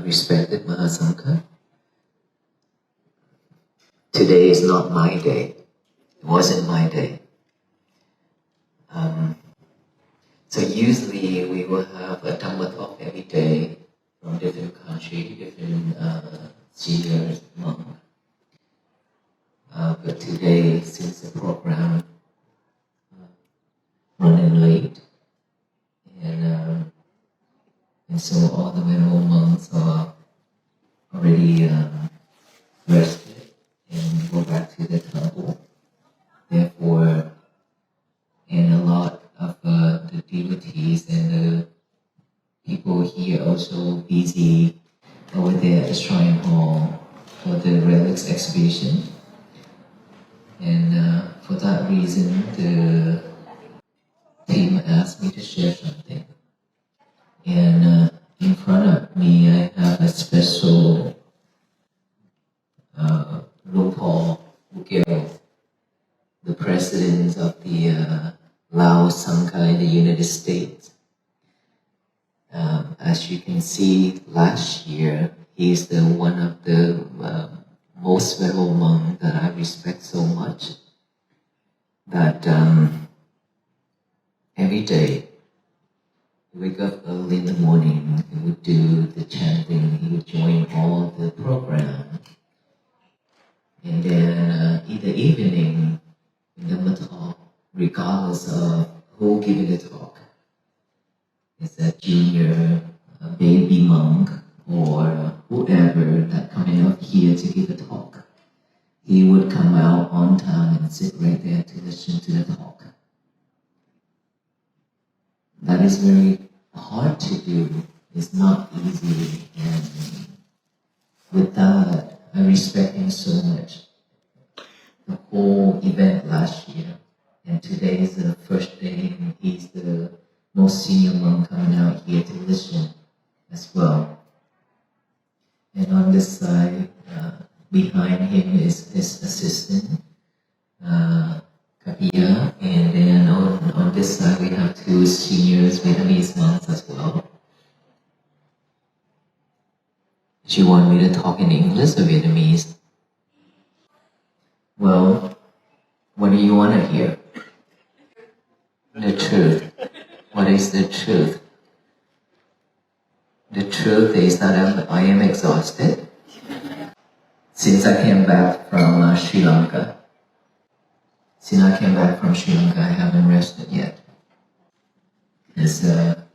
respected Mahasangha. Today is not my day. It wasn't my day. So usually we will have a Dhamma talk every day from different country, different seniors, monk. But today, since the program running late, and so all the venerable monks are already rested and go back to the temple. Therefore, and a lot of the devotees and the people here also busy over there at the shrine hall for the relics exhibition. And for that reason, the team asked me to share something. And in front of me, I have a special Paul Bukero, the president of the Lao Sangha in the United States. As you can see, last year, he's the one of the most venerable monk that I respect so much, that every day, he would wake up early in the morning, he would do the chanting, he would join all the program. And then in the evening, in the talk, regardless of who giving the talk, is a junior, a baby monk, or whoever that coming up here to give a talk, he would come out on time and sit right there to listen to the talk. That is very hard to do. It's not easy, and with that, I respect him so much. The whole event last year, and today is the first day, and he's the most senior monk coming out here to listen as well. And on this side, behind him is his assistant, Kapia, and then on this side we have two seniors Vietnamese monks as well. Do you want me to talk in English or Vietnamese? Well, what do you want to hear? The truth. What is the truth? The truth is that I am exhausted. Since I came back from Sri Lanka. Since I came back from Sri Lanka, I haven't rested yet. Because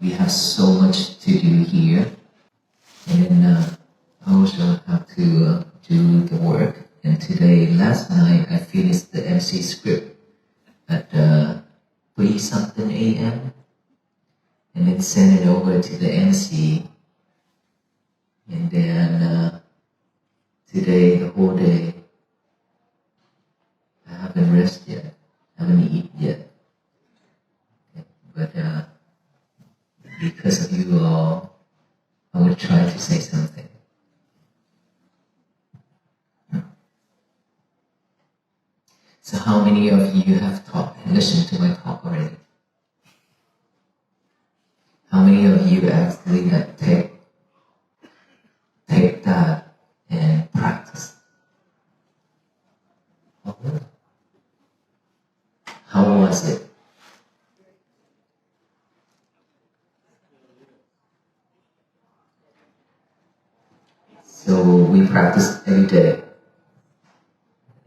we have so much to do here. And I also have to do the work. And today, last night, I finished the MC script at 3-something a.m. and then sent it over to the MC. And then today, the whole day, I haven't rested yet, haven't eaten yet. Okay. But because of you all, I will try to say something. So how many of you have talked and listened to my talk already? How many of you actually take that and practice? How was it? So we practice every day.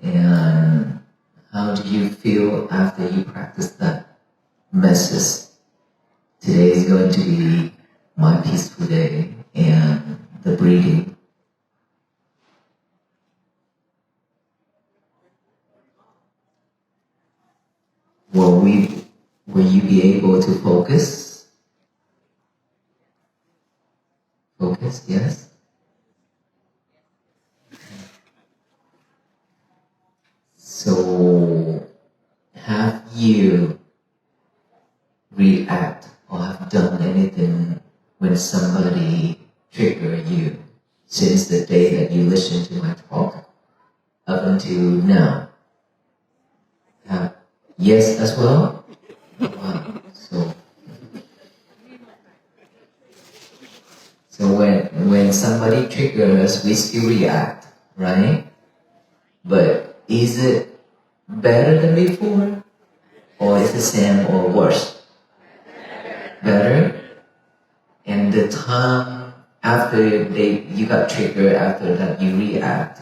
And how do you feel after you practice that message? Today is going to be my peaceful day, and the breathing. Will you be able to focus? Focus, yes? So, have you react or have done anything when somebody triggered you since the day that you listened to my talk up until now? Yes as well? Wow. So when somebody triggers us, we still react, right? But is it better than before? Or is it the same or worse? Better? And the time after you got triggered, after that you react.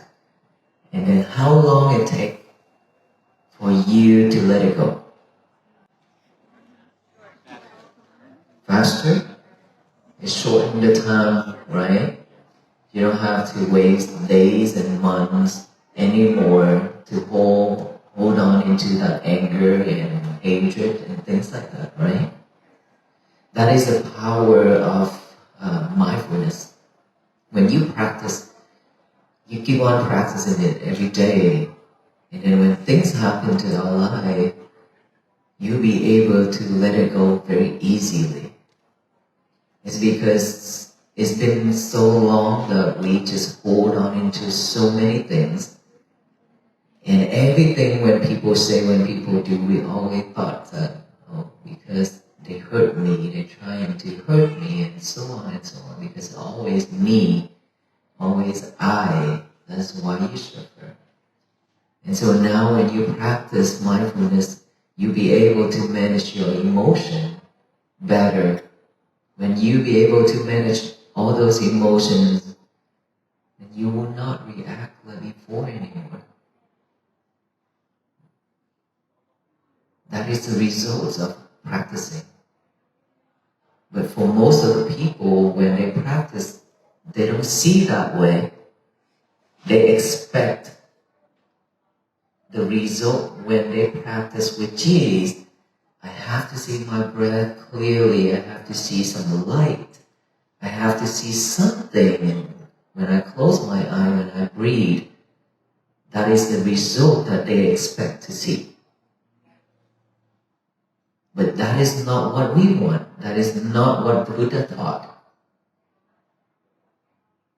And then how long it takes for you to let it go? Faster? It shortens the time, right? You don't have to waste days and months anymore to hold on into that anger and hatred and things like that, right? That is the power of mindfulness. When you practice, you keep on practicing it every day, and then when things happen to our life, you'll be able to let it go very easily. It's because it's been so long that we just hold on into so many things. And everything when people do, we always thought that, oh, because they hurt me, they're trying to hurt me, and so on, because it's always me, always I, that's why you suffer. And so now when you practice mindfulness, you'll be able to manage your emotion better. When you be able to manage all those emotions, then you will not react like before anymore. That is the result of practicing. But for most of the people, when they practice, they don't see that way. They expect the result when they practice, which is, I have to see my breath clearly, I have to see some light, I have to see something. When I close my eye, when I breathe, that is the result that they expect to see. But that is not what we want. That is not what the Buddha taught.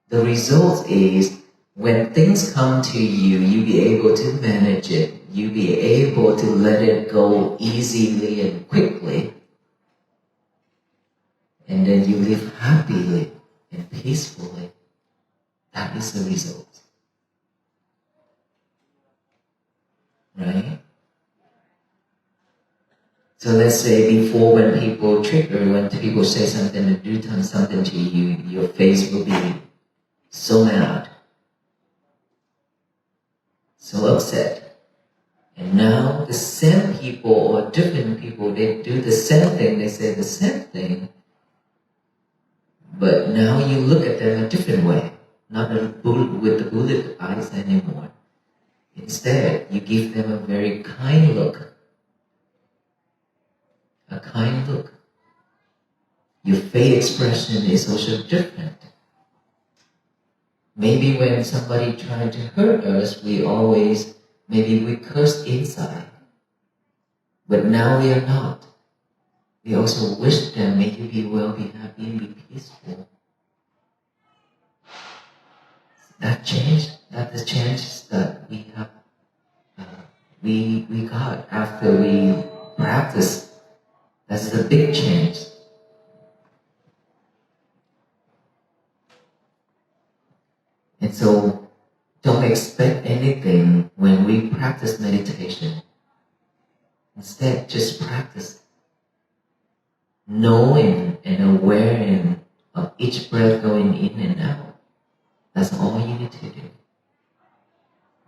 The result is, when things come to you, you be able to manage it. You be able to let it go easily and quickly. And then you live happily and peacefully. That is the result. Right? So let's say before, when people trigger, when people say something or do something to you, your face will be so mad, so upset. And now the same people or different people, they do the same thing, they say the same thing, but now you look at them a different way, not with the bullet eyes anymore. Instead, you give them a very kind look. A kind look. Your face expression is also different. Maybe when somebody tried to hurt us, maybe we curse inside. But now we are not. We also wish them, may you be well, be happy, and be peaceful. That change, that the changes that we have, we got after we practice, that's the big change. And so, don't expect anything when we practice meditation. Instead, just practice knowing and aware of each breath going in and out. That's all you need to do.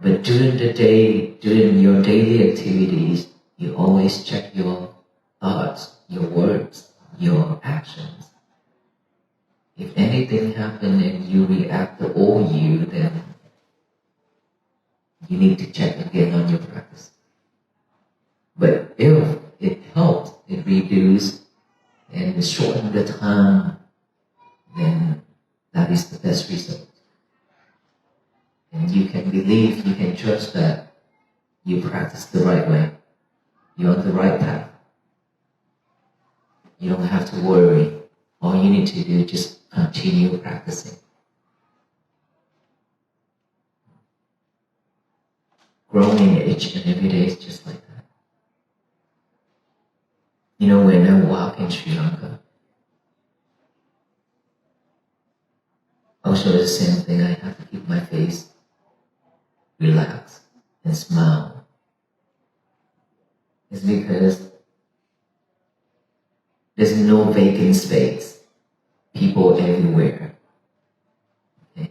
But during the day, during your daily activities, you always check your thoughts, your words, your actions. If anything happens and you react to all you, then you need to check again on your practice. But if it helps, it reduces and shortens the time, then that is the best result. And you can believe, you can trust that you practice the right way. You're on the right path. You don't have to worry. All you need to do is just continue practicing. Growing each and every day is just like that. You know, when I walk in Sri Lanka, Also the same thing, I have to keep my face relaxed and smile. It's because there's no vacant space. People everywhere. Okay?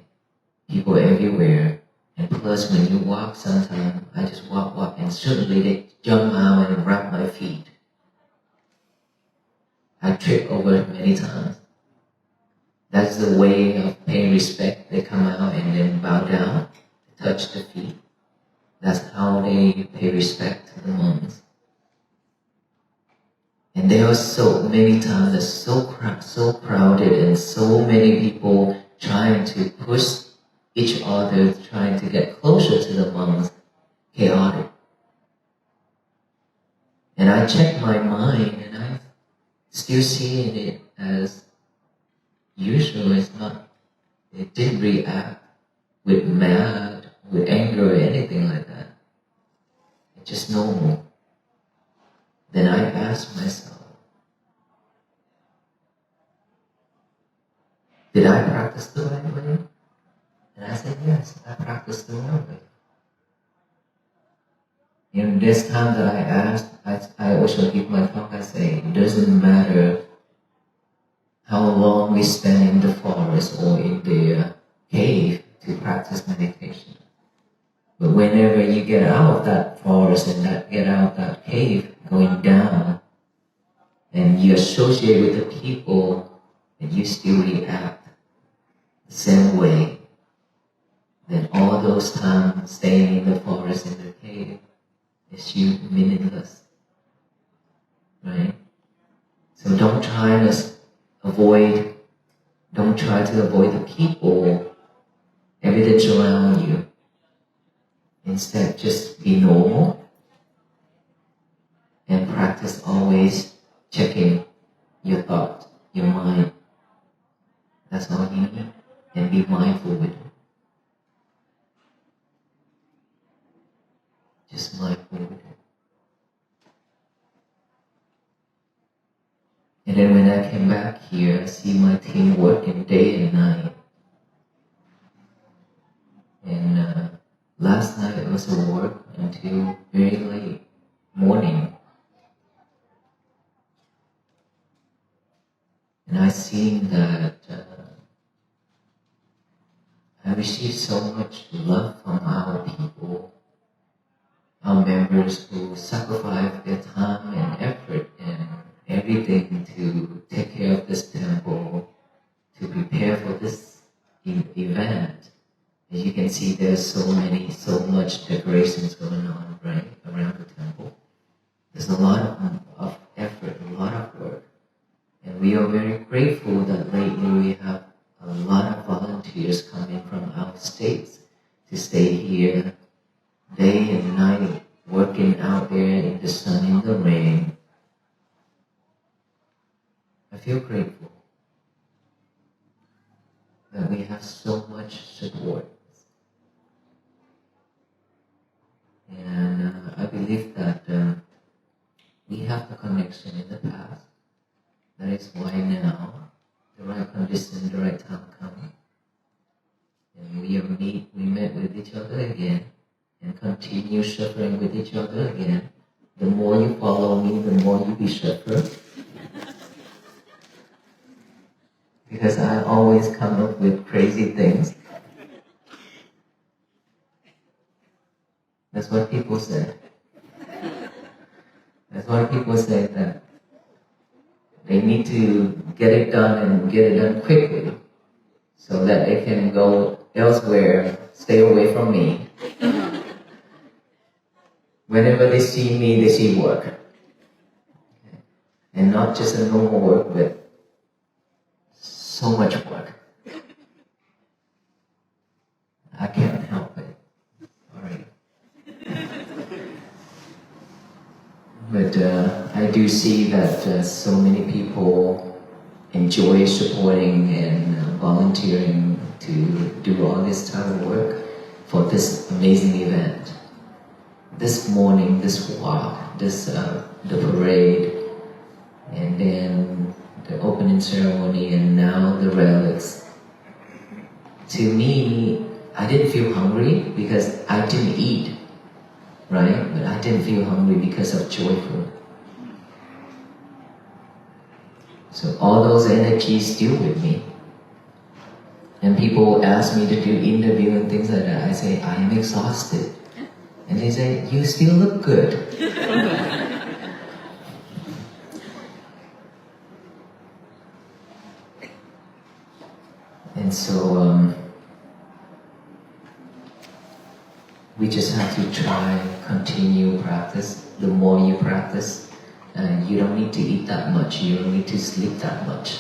People everywhere. And plus when you walk sometimes, I just walk and suddenly they jump out and grab my feet. I trip over many times. That's the way of paying respect. They come out and then bow down, touch the feet. That's how they pay respect to the monks. And there are so many times that's so crowded and so many people trying to push each other, trying to get closer to the monks, chaotic. And I check my mind and I'm still seeing it as usual. It's not, it didn't react with mad, with anger or anything like that. It's just normal. Then I ask myself, did I practice the right way? And I said, yes, I practiced the right way. In this time that I asked, I also give my talk, I say, it doesn't matter how long we spend in the forest or in the cave to practice meditation. But whenever you get out of that forest and get out of that cave, going down, and you associate with the people, and you still react the same way, then all those times staying in the forest, in the cave, is meaningless, right? So don't try to avoid the people, everything around you. Instead, just be normal and practice always checking your thought, your mind. That's all you need. And be mindful with it. Just mindful with it. And then when I came back here, I see my team working day and night. And last night I was at work until very late morning. And I seen that I received so much love from our people, our members who sacrifice their time and effort and everything to take care of this temple, to prepare for this event. As you can see, there's so much decorations going on right around the temple. There's a lot of effort, a lot of work. And we are very grateful that lately we have a lot of volunteers coming from our states to stay here day and night, working out there in the sun, in the rain. I feel grateful that we have so much support. And I believe that we have the connection in the past. That is why now the right condition, the right time coming. And we met with each other again and continue suffering with each other again. The more you follow me, the more you be suffer. Because I always come up with crazy things. That's what people say. That's why people say that they need to get it done and get it done quickly so that they can go elsewhere, stay away from me. Whenever they see me, they see work. And not just a normal work, but so much work. I can't help it. Sorry. But I do see that so many people enjoy supporting and volunteering to do all this type of work for this amazing event. This morning, this walk, the parade, and then the opening ceremony, and now the relics. to me, I didn't feel hungry because I didn't eat, right? But I didn't feel hungry because of joyful. So all those energies still with me. And people ask me to do interview and things like that. I say, I am exhausted. And they say, you still look good. And so we just have to try, continue practice. The more you practice, you don't need to eat that much, you don't need to sleep that much.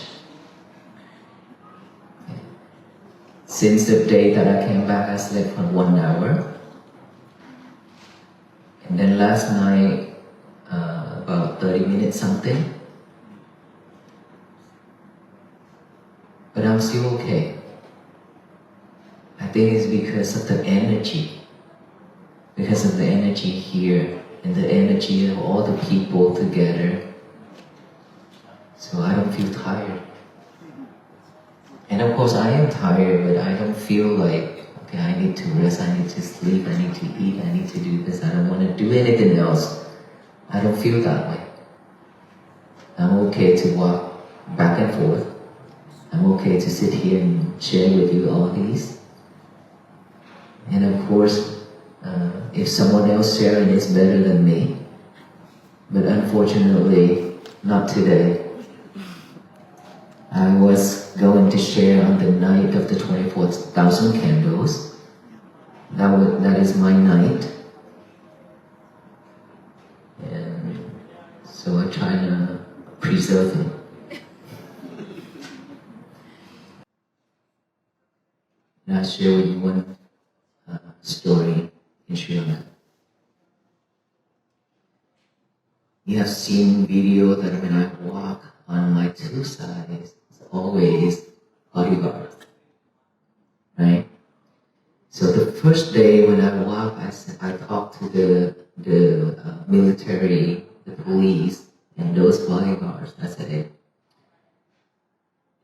Since the day that I came back, I slept for 1 hour. And then last night, about 30 minutes something. But I'm still okay. I think it's because of the energy. Because of the energy here and the energy of all the people together. So I don't feel tired. And of course I am tired, but I don't feel like, okay, I need to rest, I need to sleep, I need to eat, I need to do this, I don't want to do anything else. I don't feel that way. I'm okay to walk back and forth. I'm okay to sit here and share with you all these. And of course, if someone else sharing is better than me, but unfortunately, not today. I was going to share on the night of the 24,000 candles. That is my night. And so I try to preserve it. And I'll share with you one story in Sri Lanka. You have seen video that when I walk on my two sides, it's always bodyguard, right? So the first day when I walk, I talk to the military, the police, and those bodyguards. I said, hey,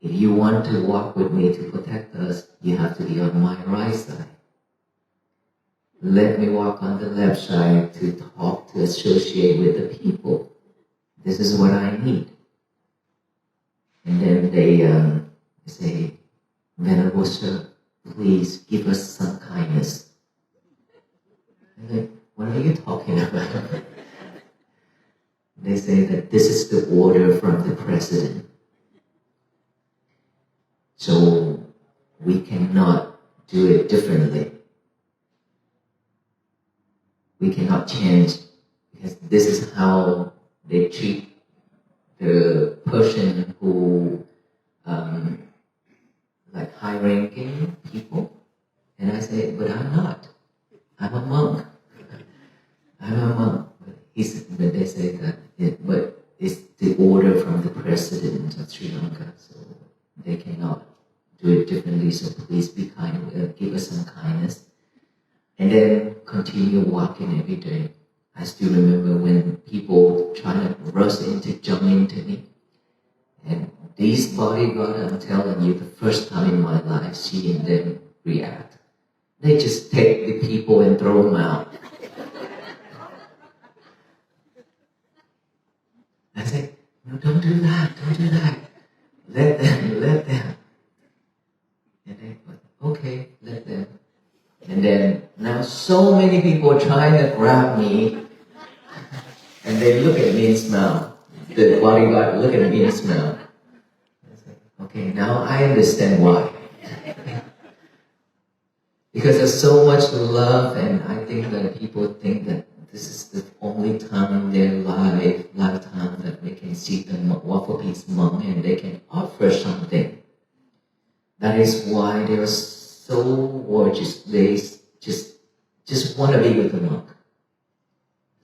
if you want to walk with me to protect us, you have to be on my right side. Let me walk on the left side to talk, to associate with the people. This is what I need. And then they say, Venerable Sir, please give us some kindness. I'm like, what are you talking about? They say that this is the order from the president. So we cannot do it differently. We cannot change because this is how they treat the person who like high-ranking people. And I say, but I'm not. I'm a monk. I'm a monk. But they say that but it's the order from the president of Sri Lanka, so they cannot do it differently. So please be kind, give us some kindness. And then continue walking every day. I still remember when people try to rush jump into me. And these bodyguards, I'm telling you, the first time in my life seeing them react, they just take the people and throw them out. I say, no, don't do that. Let them. And they go, okay, let them. And then now so many people are trying to grab me, and they look at me and smile. The bodyguard look at me and smile. I say, okay, now I understand why. Because there's so much love, and I think that people think that this is the only time in their lifetime that they can see the Waffle Peace monk and they can offer something. That is why they are so gorgeous. They just want to be with the monk.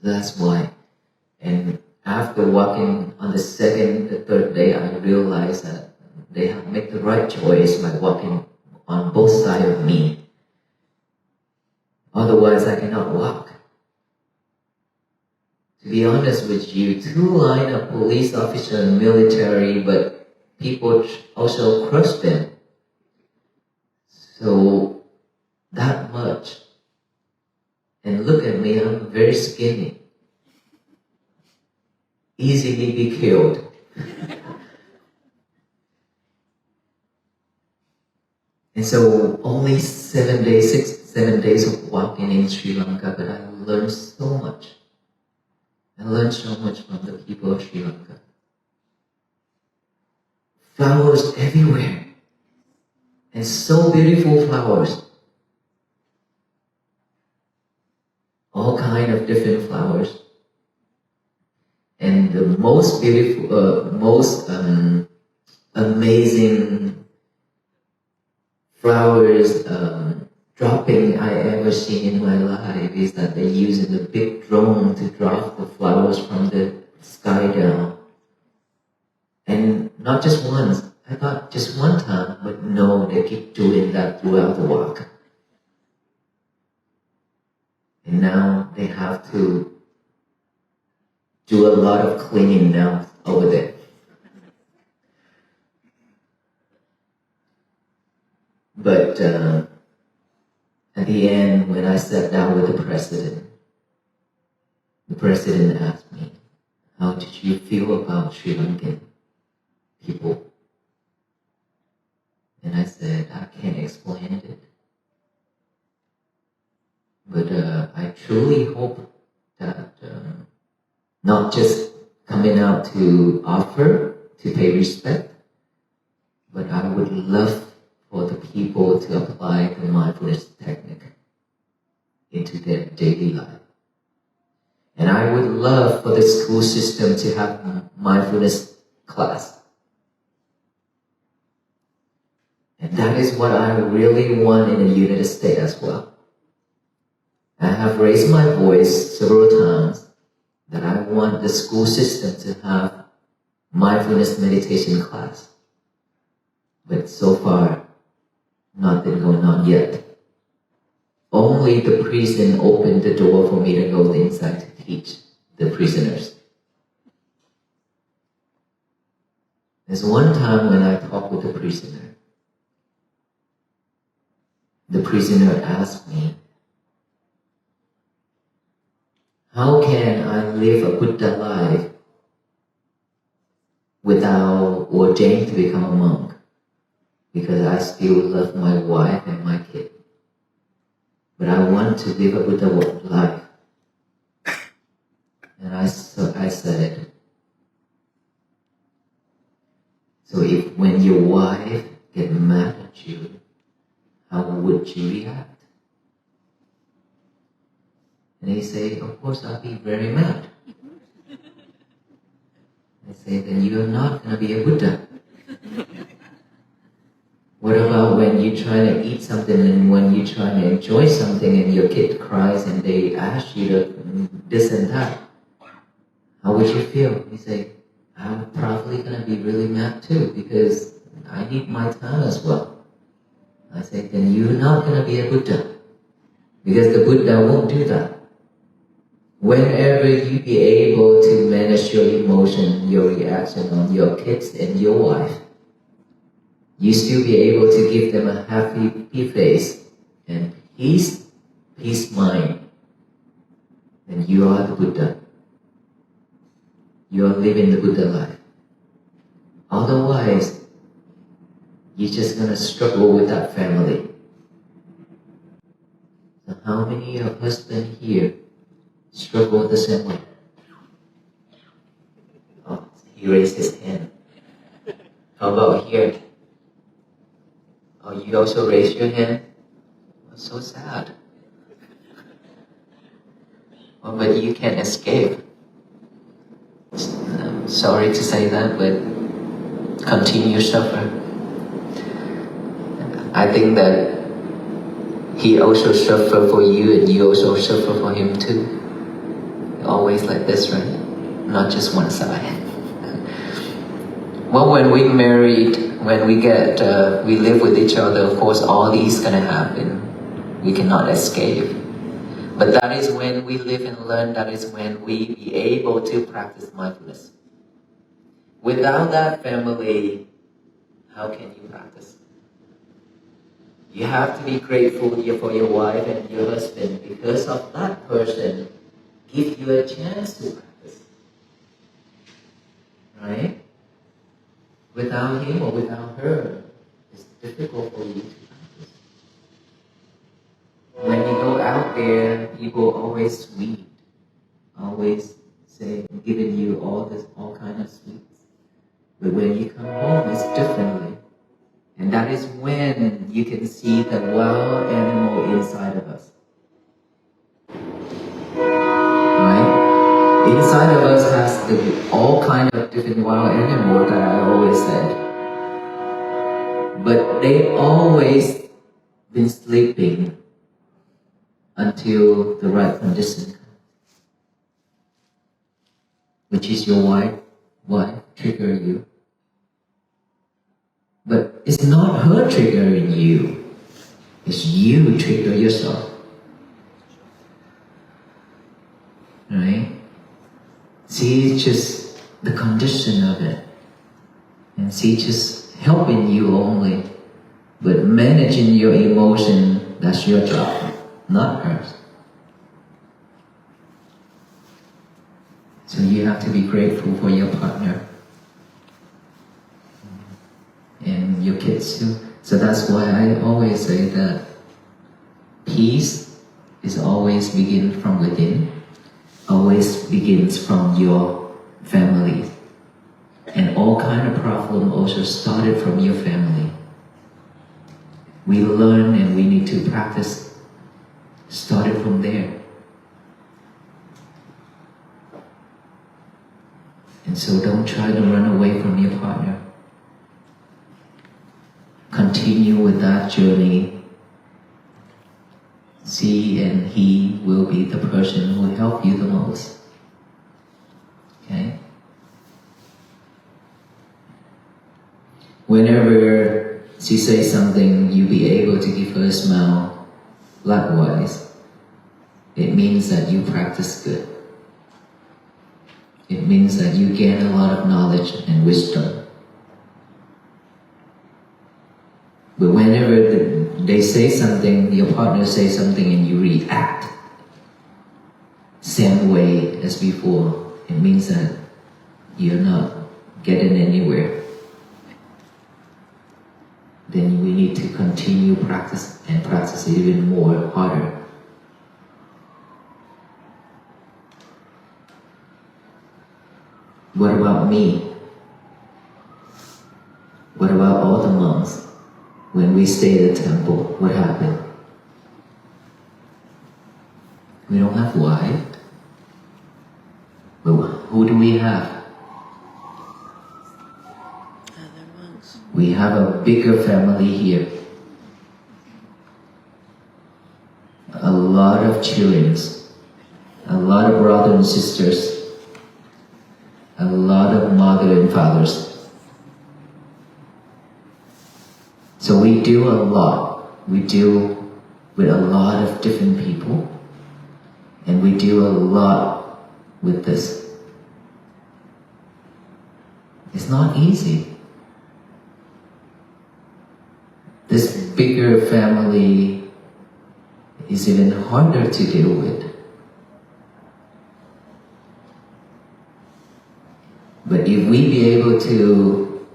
That's why. And after walking on the third day, I realized that they have made the right choice by walking on both sides of me. Otherwise, I cannot walk. To be honest with you, two line of police officers and military, but people also crush them. So that much. And look at me, I'm very skinny. Easily be killed. And so only 7 days, 7 days of walking in Sri Lanka, but I learned so much. I learned so much from the people of Sri Lanka. Flowers everywhere. And so beautiful flowers. All kind of different flowers. And the most beautiful, most amazing flowers dropping I ever seen in my life is that they're using the big drone to drop the flowers from the sky down. And not just once, I thought just one time, but no, they keep doing that throughout the walk. And now they have to do a lot of cleaning now over there. But at the end, when I sat down with the president asked me, how did you feel about Sri Lankan people? And I said, I can't explain it. But I truly hope that not just coming out to offer, to pay respect, but I would love for the people to apply the mindfulness technique into their daily life. And I would love for the school system to have a mindfulness class. And that is what I really want in the United States as well. I have raised my voice several times that I want the school system to have mindfulness meditation class. But so far, nothing going on yet. Only the prison opened the door for me to go inside to teach the prisoners. There's one time when I talked with the prisoner asked me, how can I live a Buddha life without ordaining to become a monk? Because I still love my wife and my kid. But I want to live a Buddha life. And I said, so if when your wife gets mad at you, how would you react? And he said, of course I'll be very mad. I said, then you're not going to be a Buddha. What about when you're trying to eat something and when you're trying to enjoy something and your kid cries and they ask you to this and that? How would you feel? He said, I'm probably going to be really mad too because I need my time as well. I said, then you're not going to be a Buddha because the Buddha won't do that. Whenever you be able to manage your emotion, your reaction on your kids and your wife, you still be able to give them a happy face and peace mind, then you are the Buddha. You are living the Buddha life. Otherwise, you're just going to struggle with that family. So how many of husbands here struggle the same way? Oh, he raised his hand. How about here? Oh, you also raised your hand? Oh, so sad. Oh, but you can't escape. I'm sorry to say that, but continue to suffer. I think that he also suffered for you and you also suffer for him too. Always like this, right? Not just one side. Well, when we married, when we live with each other, of course, all these gonna happen. We cannot escape. But that is when we live and learn, that is when we be able to practice mindfulness. Without that family, how can you practice? You have to be grateful for your wife and your husband because of that person give you a chance to practice. Right? Without him or without her, it's difficult for you to practice. When you go out there, people always sweet, always say, giving you all kind of sweets. But when you come home, it's differently. And that is when you can see the wild animal inside of us. Right? Inside of us has all kind of different wild animals that I always said. But they always been sleeping until the right condition comes. Which is your wife trigger you. But it's not her triggering you. It's you trigger yourself. Right? See, it's just the condition of it. And see, just helping you only. But managing your emotion, that's your job, not hers. So you have to be grateful for your partner. And your kids too. So that's why I always say that peace is always begin from within, always begins from your family. And all kind of problem also started from your family. We learn and we need to practice, started from there. And so don't try to run away from your partner. Continue with that journey. See, and he will be the person who will help you the most. Okay? Whenever she says something, you be able to give her a smile. Likewise, it means that you practice good. It means that you gain a lot of knowledge and wisdom. But whenever they say something, your partner says something and you react same way as before, it means that you're not getting anywhere. Then we need to continue practice and practice even more harder. What about me? What about all the monks? When we stay at the temple, what happened? We don't have wife. But who do we have? Other monks. We have a bigger family here. A lot of children, a lot of brothers and sisters, a lot of mothers and fathers. So we do a lot. We deal with a lot of different people. And we do a lot with this. It's not easy. This bigger family is even harder to deal with. But if we be able to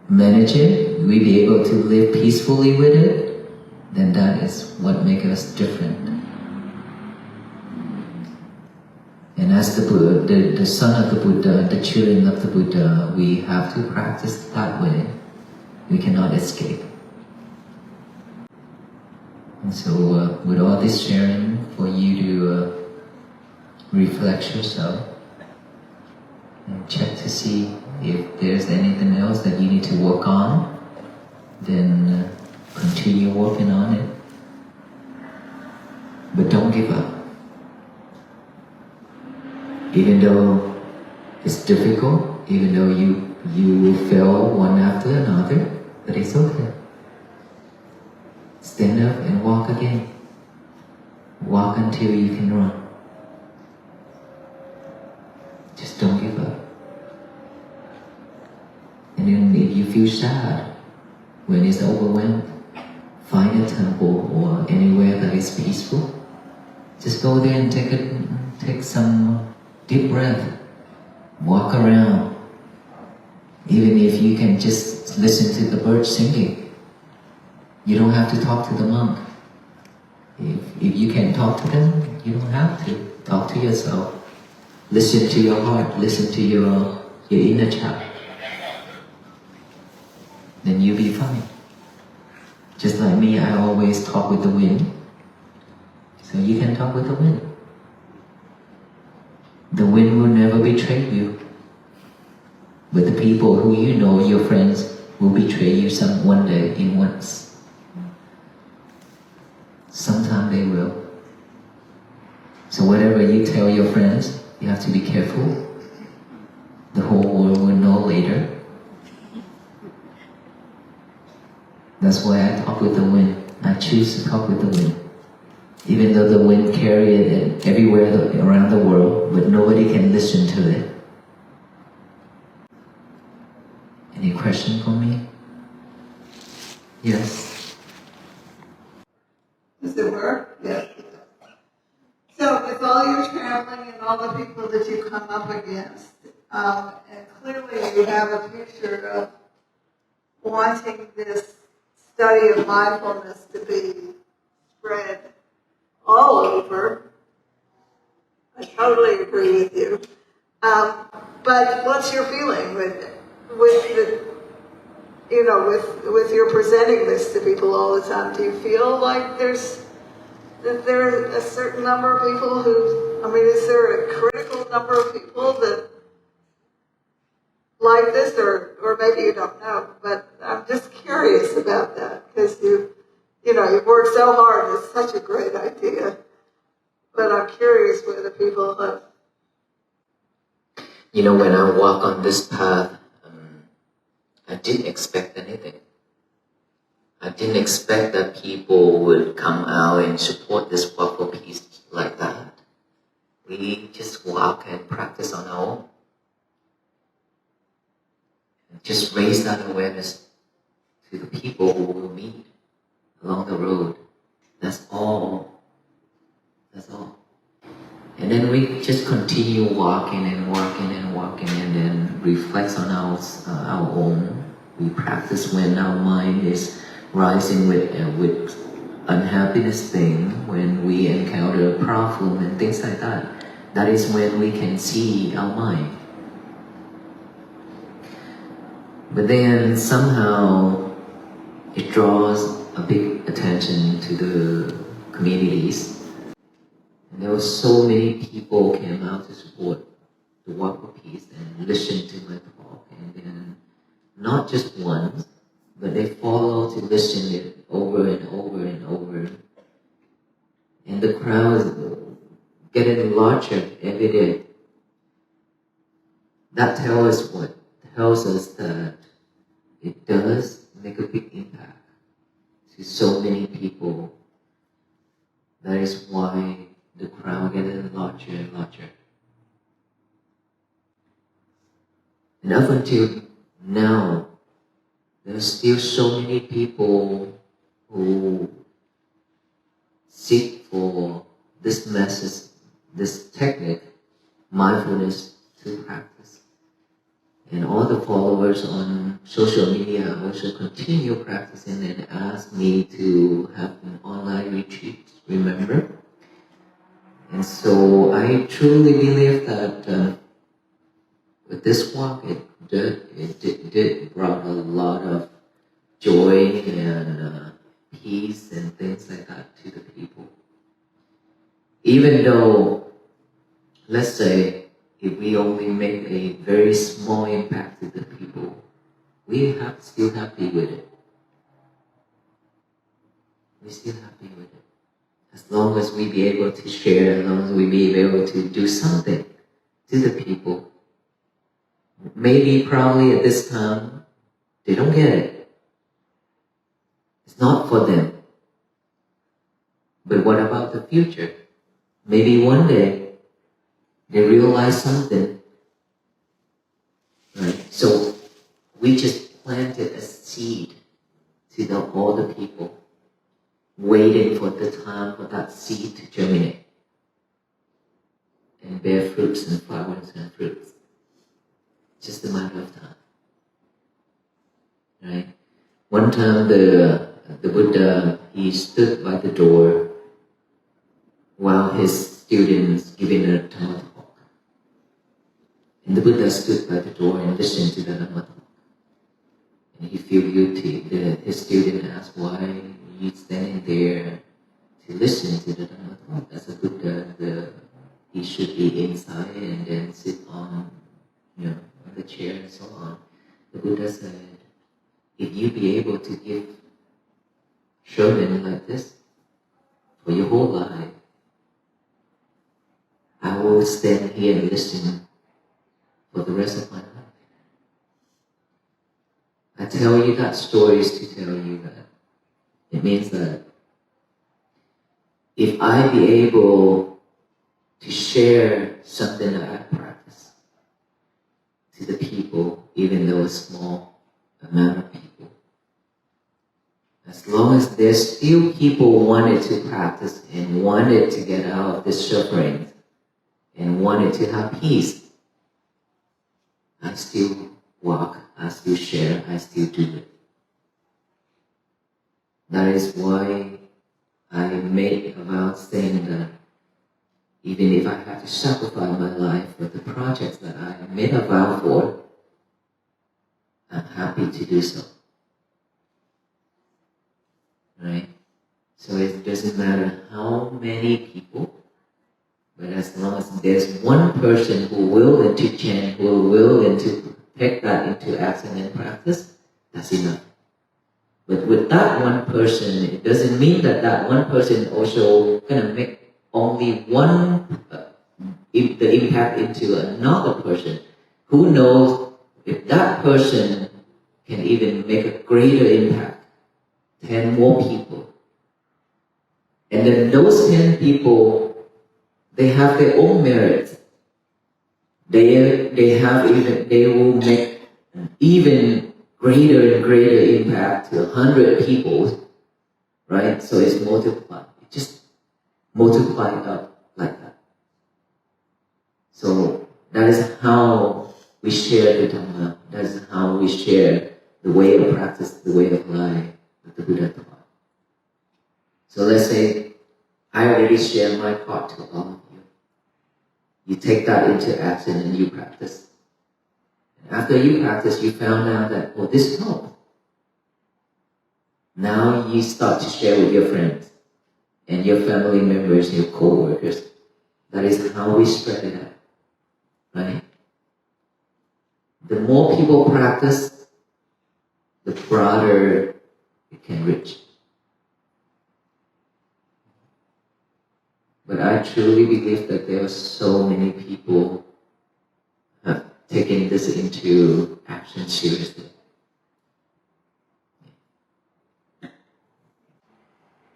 manage it, we be able to live peacefully with it, then that is what makes us different. And as the Buddha, the son of the Buddha, the children of the Buddha, we have to practice that way. We cannot escape. And so with all this sharing, for you to reflect yourself and check to see if there's anything else that you need to work on, then continue working on it. But don't give up. Even though it's difficult, even though you will fail one after another, but it's okay. Stand up and walk again. Walk until you can run. Just don't give up. And then if you feel sad when it's overwhelmed, find a temple or anywhere that is peaceful. Just go there and take some deep breath. Walk around. Even if you can just listen to the birds singing. You don't have to talk to the monk. If you can talk to them, you don't have to. Talk to yourself. Listen to your heart. Listen to your inner child. Then you'll be fine. Just like me, I always talk with the wind. So you can talk with the wind. The wind will never betray you. But the people who you know, your friends, will betray you one day in once. Sometime they will. So whatever you tell your friends, you have to be careful. The whole world will know later. That's why I talk with the wind. I choose to talk with the wind. Even though the wind carries it everywhere around the world, but nobody can listen to it. Any question for me? Yes? Does it work? Yes. So with all your traveling and all the people that you come up against, and clearly you have a picture of wanting this study of mindfulness to be spread all over. I totally agree with you. But what's your feeling with your presenting this to people all the time? Do you feel like there's a certain number of people is there a critical number of people that like this, or maybe you don't know, but I'm just curious about that, because you've worked so hard. It's such a great idea, but I'm curious whether people have. When I walk on this path, I didn't expect anything. I didn't expect that people would come out and support this walk for peace like that. We just walk and practice on our own. Just raise that awareness to the people who will meet along the road. That's all. That's all. And then we just continue walking and walking and walking, and then reflect on our own. We practice when our mind is rising with unhappiness thing, when we encounter a problem and things like that. That is when we can see our mind. But then somehow it draws a big attention to the communities. And there were so many people came out to support the Walk for Peace and listen to my talk. And then not just once, but they follow to listen it over and over and over. And the crowd is getting larger every day. That tells us what? Tells us that it does make a big impact to so many people. That is why the crowd getting larger and larger. And up until now, there are still so many people who seek for this message, this technique, mindfulness, to practice. And all the followers on social media also continue practicing and ask me to have an online retreat, remember? And so I truly believe that with this walk, it did brought a lot of joy and peace and things like that to the people. Even though, let's say, if we only make a very small impact to the people, we have still happy with it. We're still happy with it. As long as we be able to share, as long as we be able to do something to the people. Maybe, probably at this time, they don't get it. It's not for them. But what about the future? Maybe one day, they realize something. Right? So, we just planted a seed to all the people. waiting for the time for that seed to germinate and bear fruits and flowers and fruits. Just a matter of time. Right? One time the Buddha, he stood by the door while his students giving a Dhamma talk. And the Buddha stood by the door and listened to the Dhamma talk. And he felt guilty. His student asked, why are you standing there to listen to the Dhamma talk? As a Buddha, he should be inside and then sit on, on the chair and so on. The Buddha said, if you be able to give sermon like this for your whole life, I will stand here and listen for the rest of my life. I tell you that stories to tell you that it means that if I be able to share something that I practice to the people, even though a small amount of people, as long as there's still people wanted to practice and wanted to get out of this suffering and wanted to have peace, I still walk, I still share, I still do it. That is why I made a vow saying that even if I have to sacrifice my life for the projects that I made a vow for, I'm happy to do so. Right? So it doesn't matter how many people, but as long as there's one person who willing to chant, who willing to take that into action and practice, that's enough. But with that one person, it doesn't mean that that one person also gonna make only one the impact into another person. Who knows if that person can even make a greater impact, 10 more people. And then those 10 people, they have their own merits. They will make an even greater and greater impact to 100 people, right? So it's multiplied. It just multiplied up like that. So that is how we share the Dhamma. That is how we share the way of practice, the way of life that the Buddha taught. So let's say I already share my part to all of you. You take that into action and you practice. And after you practice, you found out that, oh, this helped. Now you start to share with your friends and your family members, your co-workers. That is how we spread it out. Right? The more people practice, the broader it can reach. But I truly believe that there are so many people have taken this into action seriously.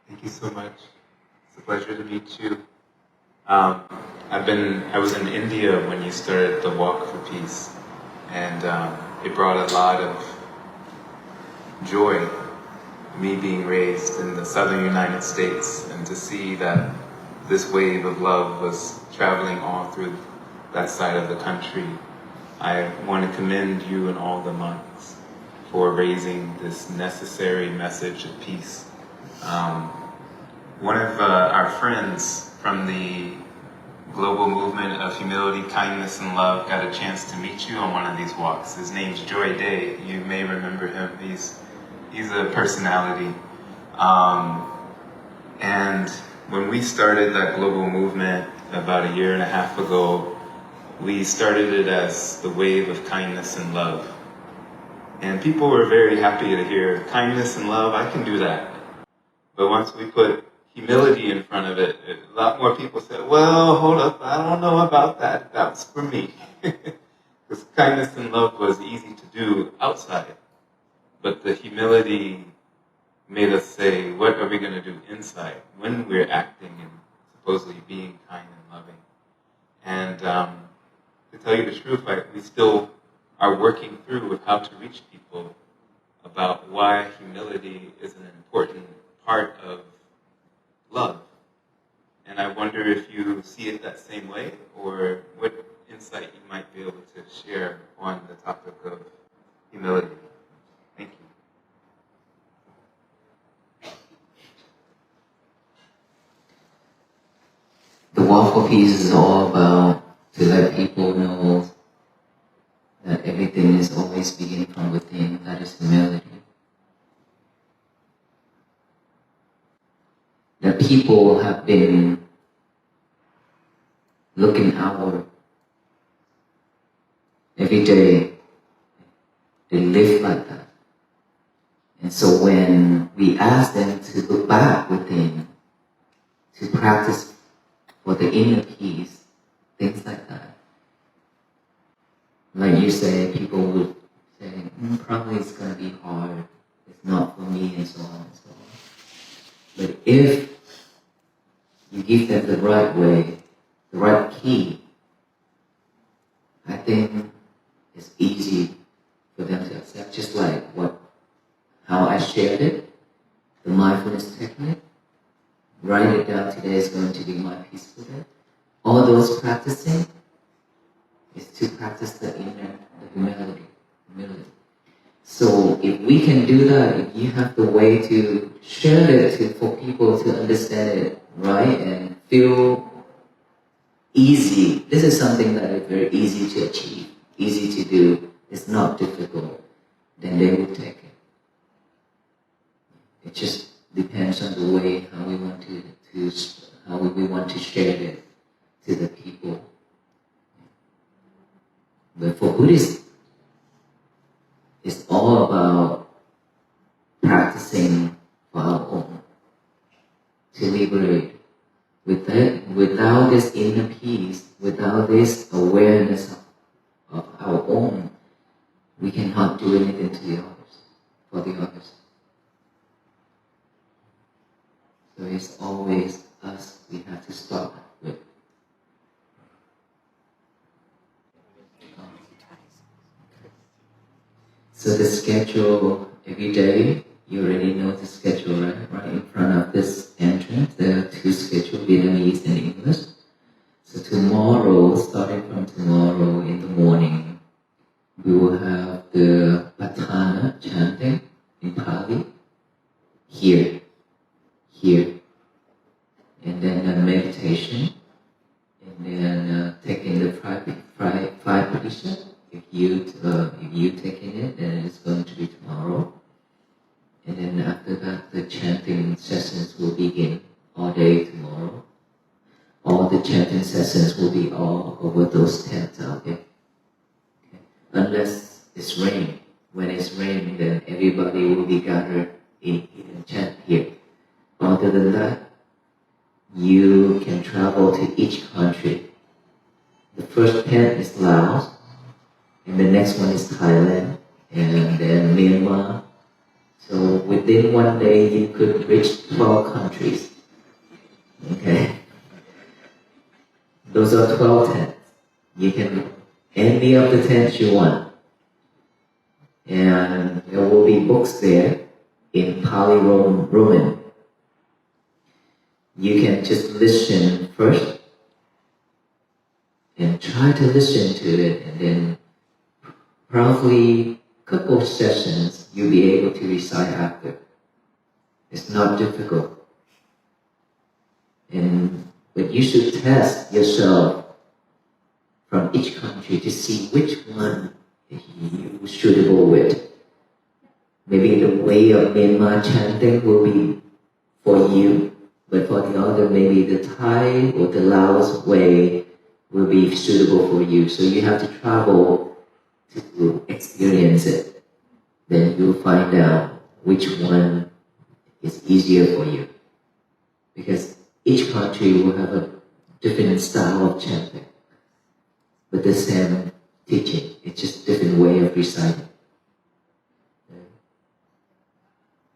Thank you so much. It's a pleasure to meet you. I was in India when you started the Walk for Peace, and it brought a lot of joy, me being raised in the southern United States, and to see that this wave of love was traveling all through that side of the country. I want to commend you and all the monks for raising this necessary message of peace. One of our friends from the global movement of humility, kindness, and love got a chance to meet you on one of these walks. His name's Joy Day. You may remember him. He's a personality. And when we started that global movement about 1.5 years ago, we started it as the wave of kindness and love. And people were very happy to hear kindness and love, I can do that. But once we put humility in front of it, a lot more people said, well, hold up, I don't know about that. That's for me. Because kindness and love was easy to do outside. But the humility made us say, what are we going to do inside when we're acting and supposedly being kind and loving? And to tell you the truth, we still are working through with how to reach people about why humility is an important part of wonder if you see it that same way, or what insight you might be able to share on the topic of humility. Thank you. The Walk for Peace is all about to let people know that everything is always beginning from within. That is humility. That people have been looking outward every day. They live like that. And so when we ask them to look back within, to practice for the inner peace, things like that. Like you say, people would say, probably it's going to be hard, it's not for me, and so on and so on. But if you give them the right way, the right key, I think it's easy for them to accept, just like how I shared it, the mindfulness technique. Write it down, today is going to be my peaceful day. All those practicing is to practice the humility. So if we can do that, if you have the way to share it for people to understand it right and feel easy, this is something that is very easy to achieve, easy to do, it's not difficult, then they will take it. It just depends on the way how we want to share it to the people. But for Buddhists, it's all about practicing for our own, to liberate. Without this inner peace, without this awareness of our own, we cannot do anything to the others, for the others. So it's always us we have to start with. So the schedule every day, you already know the schedule, right? Right in front of this entrance, there are two schedules, Vietnamese and English. So tomorrow, starting from tomorrow in the morning, we will have the Patana chanting in Pali, here, and then meditation, and then taking the five positions. If you taking it, then it's going to be tomorrow. And then after that, the chanting sessions will begin all day tomorrow. All the chanting sessions will be all over those tents out there. Okay. Unless it's rain. When it's raining, then everybody will be gathered in chant here. Other than that, you can travel to each country. The first tent is Laos, and the next one is Thailand, and then Myanmar. So within one day, you could reach 12 countries. Okay? Those are 12 tents. You can any of the tents you want. And there will be books there in Pali Roman. You can just listen first and try to listen to it, and then probably a couple of sessions you'll be able to recite after. It's not difficult. But you should test yourself from each country to see which one you're suitable with. Maybe the way of Myanmar chanting will be for you, but for the other, maybe the Thai or the Laos way will be suitable for you. So you have to travel to experience it. Then you'll find out which one is easier for you. Because each country will have a different style of chanting, but the same teaching. It's just a different way of reciting.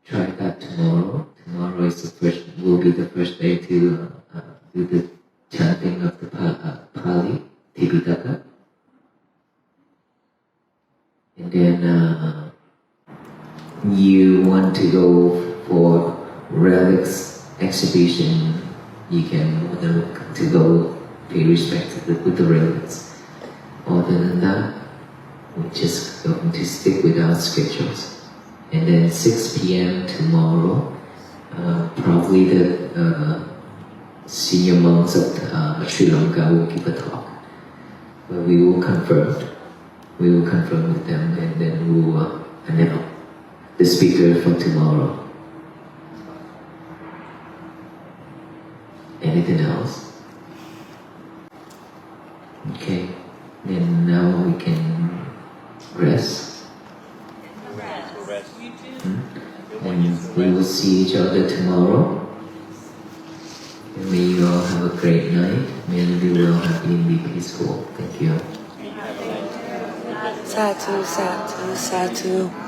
Try that tomorrow. Tomorrow will be the first day to do the chanting of the Pali, Tipitaka. And then you want to go for relics exhibition you can order to go pay respect to the Buddha relics. Other than that, we're just going to stick with our schedules. And then 6 p.m. tomorrow, probably the senior monks of Sri Lanka will give a talk. But we will confirm with them, and then we will announce the speaker for tomorrow. Anything else? Okay, then now we can rest. And we will see each other tomorrow. And may you all have a great night. May you be well, happy, and be peaceful. Thank you. Sadhu, sadhu, sadhu.